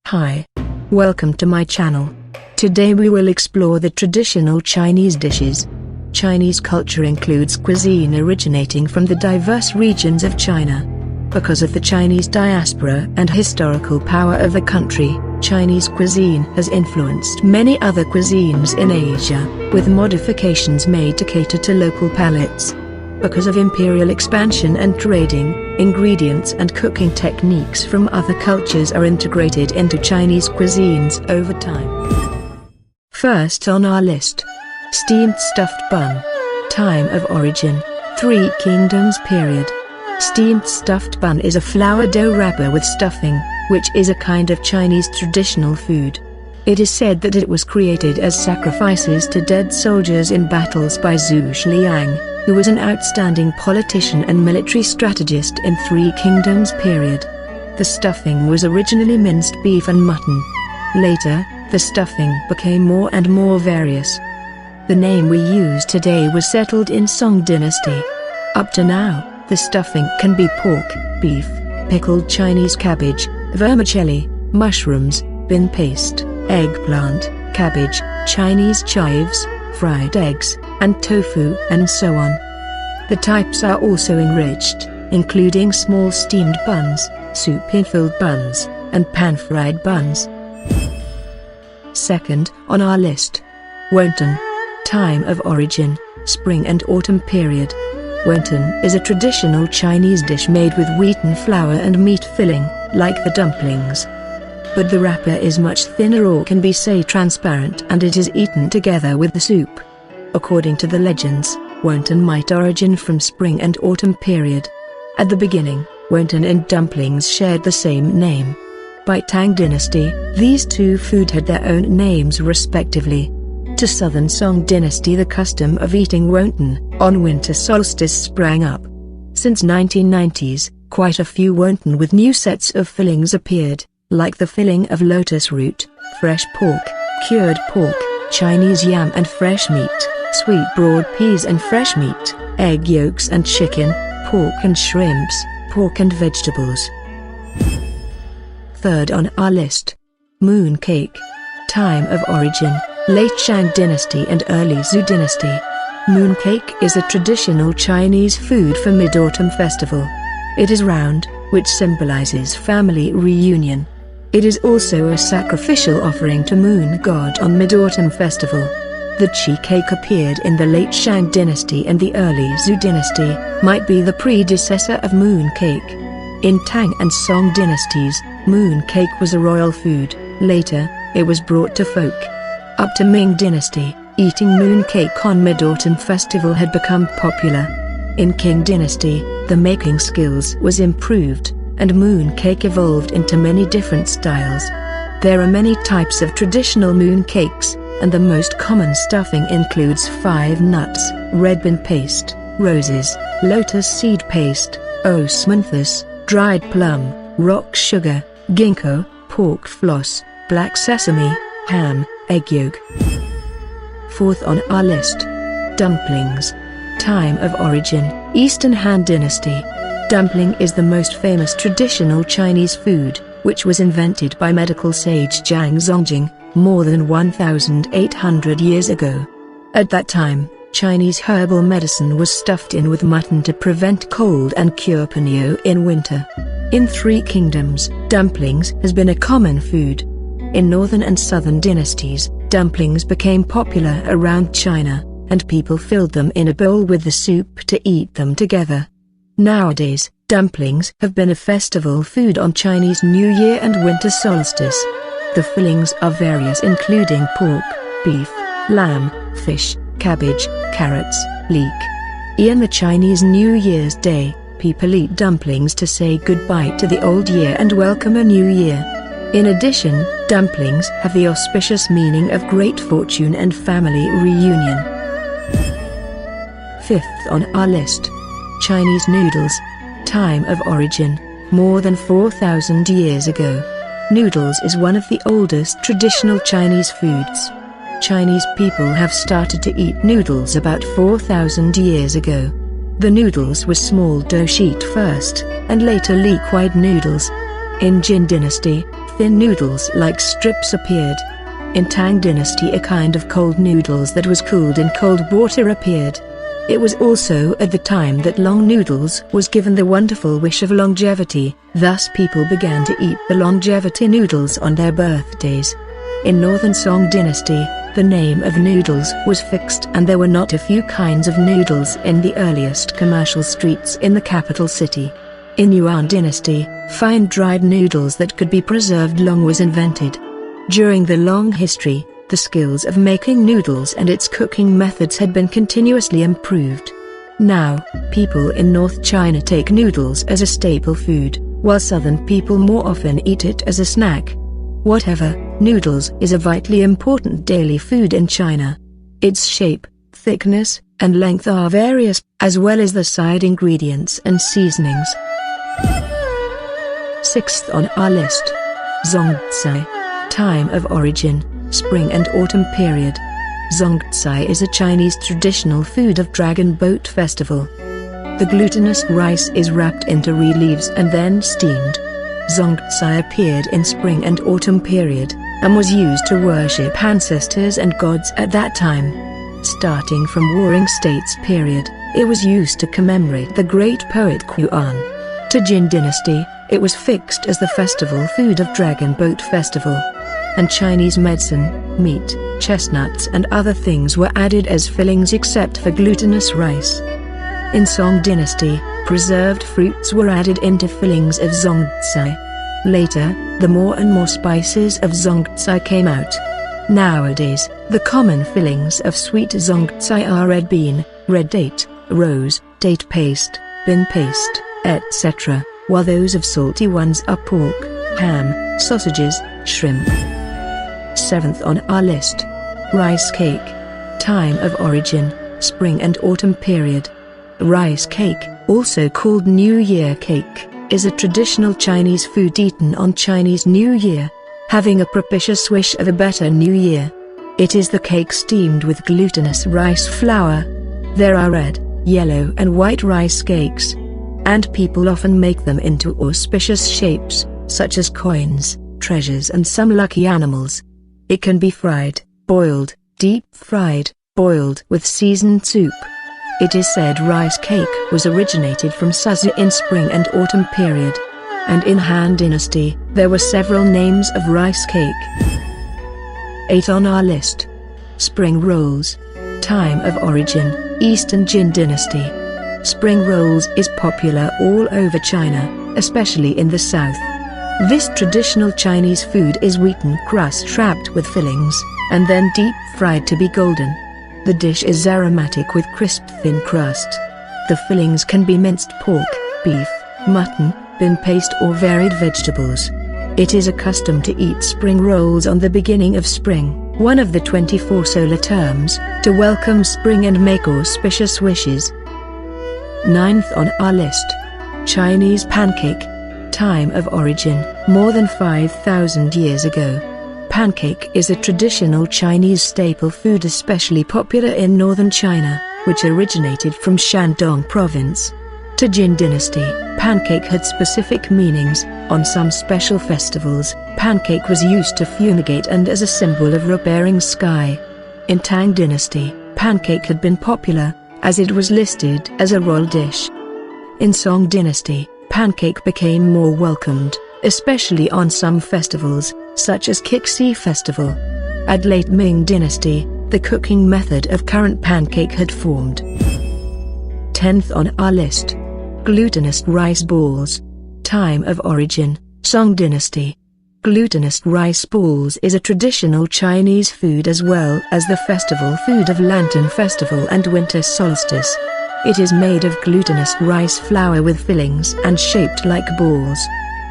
Hi. Welcome to my channel. Today we will explore the traditional Chinese dishes. Chinese culture includes cuisine originating from the diverse regions of China. Because of the Chinese diaspora and historical power of the country, Chinese cuisine has influenced many other cuisines in Asia, with modifications made to cater to local palates. Because of imperial expansion and trading, ingredients and cooking techniques from other cultures are integrated into Chinese cuisines over time. First on our list, steamed stuffed bun. Time of origin, 3 Kingdoms period. Steamed stuffed bun is a flour dough wrapper with stuffing, which is a kind of Chinese traditional food. It is said that it was created as sacrifices to dead soldiers in battles by Zhu Liang, who was an outstanding politician and military strategist in 3 Kingdoms period. The stuffing was originally minced beef and mutton. Later, the stuffing became more and more various. The name we use today was settled in Song dynasty. Up to now, the stuffing can be pork, beef, pickled Chinese cabbage, vermicelli, mushrooms, bean paste, eggplant, cabbage, Chinese chives, fried eggs, and tofu, and so on. The types are also enriched, including small steamed buns, soup-filled buns, and pan-fried buns. Second on our list, wonton. Time of origin, spring and autumn period. Wonton is a traditional Chinese dish made with wheaten flour and meat filling, like the dumplings. But the wrapper is much thinner or can be say transparent, and it is eaten together with the soup. According to the legends, wonton might origin from spring and autumn period. At the beginning, wonton and dumplings shared the same name. By Tang dynasty, these two food had their own names respectively. To southern Song dynasty, the custom of eating wonton on winter solstice sprang up. Since 1990s, quite a few wonton with new sets of fillings appeared, like the filling of lotus root, fresh pork, cured pork, Chinese yam and fresh meat, sweet broad peas and fresh meat, egg yolks and chicken, pork and shrimps, pork and vegetables. Third on our list, moon cake. Time of origin, late Shang dynasty and early Zhou dynasty. Moon cake is a traditional Chinese food for Mid-Autumn festival. It is round, which symbolizes family reunion. It is also a sacrificial offering to Moon God on Mid-Autumn festival. The Qi cake appeared in the late Shang dynasty and the early Zhou dynasty, might be the predecessor of moon cake. In Tang and Song dynasties, moon cake was a royal food. Later, it was brought to folk. Up to Ming dynasty, eating moon cake on Mid-Autumn festival had become popular. In Qing dynasty, the making skills was improved, and moon cake evolved into many different styles. There are many types of traditional moon cakes, and the most common stuffing includes 5 nuts, red bean paste, roses, lotus seed paste, osmanthus, dried plum, rock sugar, ginkgo, pork floss, black sesame, ham, egg yolk. Fourth on our list, dumplings. Time of origin, Eastern Han dynasty. Dumpling is the most famous traditional Chinese food, which was invented by medical sage Zhang Zongjing, more than 1,800 years ago. At that time, Chinese herbal medicine was stuffed in with mutton to prevent cold and cure ponyo in winter. In 3 Kingdoms, dumplings has been a common food. In northern and southern dynasties, dumplings became popular around China, and people filled them in a bowl with the soup to eat them together. Nowadays, dumplings have been a festival food on Chinese New Year and winter solstice. The fillings are various, including pork, beef, lamb, fish, cabbage, carrots, leek. In the Chinese New Year's Day, people eat dumplings to say goodbye to the old year and welcome a new year. In addition, dumplings have the auspicious meaning of great fortune and family reunion. Fifth on our list, Chinese noodles. Time of origin, more than 4,000 years ago. Noodles is one of the oldest traditional Chinese foods. Chinese people have started to eat noodles about 4,000 years ago. The noodles were small dough sheet first, and later liquid noodles. In Jin dynasty, thin noodles like strips appeared. In Tang Dynasty, a kind of cold noodles that was cooled in cold water appeared. It was also at the time that long noodles was given the wonderful wish of longevity, thus people began to eat the longevity noodles on their birthdays. In Northern Song Dynasty, the name of noodles was fixed and there were not a few kinds of noodles in the earliest commercial streets in the capital city. In Yuan Dynasty, fine dried noodles that could be preserved long was invented. During the long history, the skills of making noodles and its cooking methods had been continuously improved. Now, people in North China take noodles as a staple food, while southern people more often eat it as a snack. Whatever, noodles is a vitally important daily food in China. Its shape, thickness, and length are various, as well as the side ingredients and seasonings. Sixth on our list. Zhongsai. Time of origin, spring and autumn period. Zhongsai is a Chinese traditional food of Dragon Boat Festival. The glutinous rice is wrapped into reed leaves and then steamed. Zhongsai appeared in spring and autumn period, and was used to worship ancestors and gods at that time. Starting from Warring States period, it was used to commemorate the great poet Yuan. To Jin Dynasty, it was fixed as the festival food of Dragon Boat Festival. And Chinese medicine, meat, chestnuts and other things were added as fillings except for glutinous rice. In Song Dynasty, preserved fruits were added into fillings of Zhongsai. Later, the more and more spices of Zhongsai came out. Nowadays, the common fillings of sweet Zhongsai are red bean, red date, rose, date paste, bean paste, etc., while those of salty ones are pork, ham, sausages, shrimp. Seventh on our list. Rice cake. Time of origin, spring and autumn period. Rice cake, also called New Year cake, is a traditional Chinese food eaten on Chinese New Year, having a propitious wish of a better new year. It is the cake steamed with glutinous rice flour. There are red, yellow and white rice cakes, and people often make them into auspicious shapes, such as coins, treasures and some lucky animals. It can be fried, boiled, deep-fried, boiled with seasoned soup. It is said rice cake was originated from Suzi in spring and autumn period. And in Han Dynasty, there were several names of rice cake. 8 on our list. Spring rolls. Time of origin, Eastern Jin Dynasty. Spring rolls is popular all over China, especially in the south. This traditional Chinese food is wheaten crust wrapped with fillings, and then deep-fried to be golden. The dish is aromatic with crisp thin crust. The fillings can be minced pork, beef, mutton, bean paste or varied vegetables. It is a custom to eat spring rolls on the beginning of spring, one of the 24 solar terms, to welcome spring and make auspicious wishes. 9th on our list. Chinese pancake. Time of origin, more than 5,000 years ago. Pancake is a traditional Chinese staple food especially popular in northern China, which originated from Shandong province. To Jin Dynasty, pancake had specific meanings. On some special festivals, pancake was used to fumigate and as a symbol of repairing sky. In Tang Dynasty, pancake had been popular, as it was listed as a royal dish. In Song Dynasty, pancake became more welcomed, especially on some festivals, such as Cuisine festival. At late Ming Dynasty, the cooking method of current pancake had formed. 10th on our list. Glutinous rice balls. Time of origin, Song Dynasty. Glutinous rice balls is a traditional Chinese food as well as the festival food of Lantern Festival and Winter Solstice. It is made of glutinous rice flour with fillings and shaped like balls.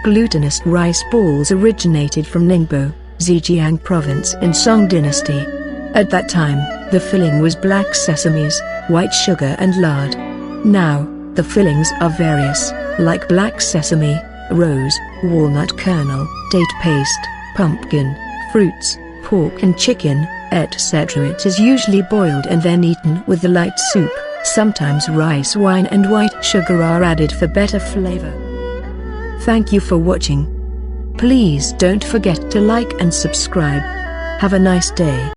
Glutinous rice balls originated from Ningbo, Zhejiang province in Song Dynasty. At that time, the filling was black sesames, white sugar and lard. Now, the fillings are various, like black sesame, rose, walnut kernel, date paste, pumpkin, fruits, pork and chicken, etc. It is usually boiled and then eaten with the light soup. Sometimes rice wine and white sugar are added for better flavor. Thank you for watching. Please don't forget to like and subscribe. Have a nice day.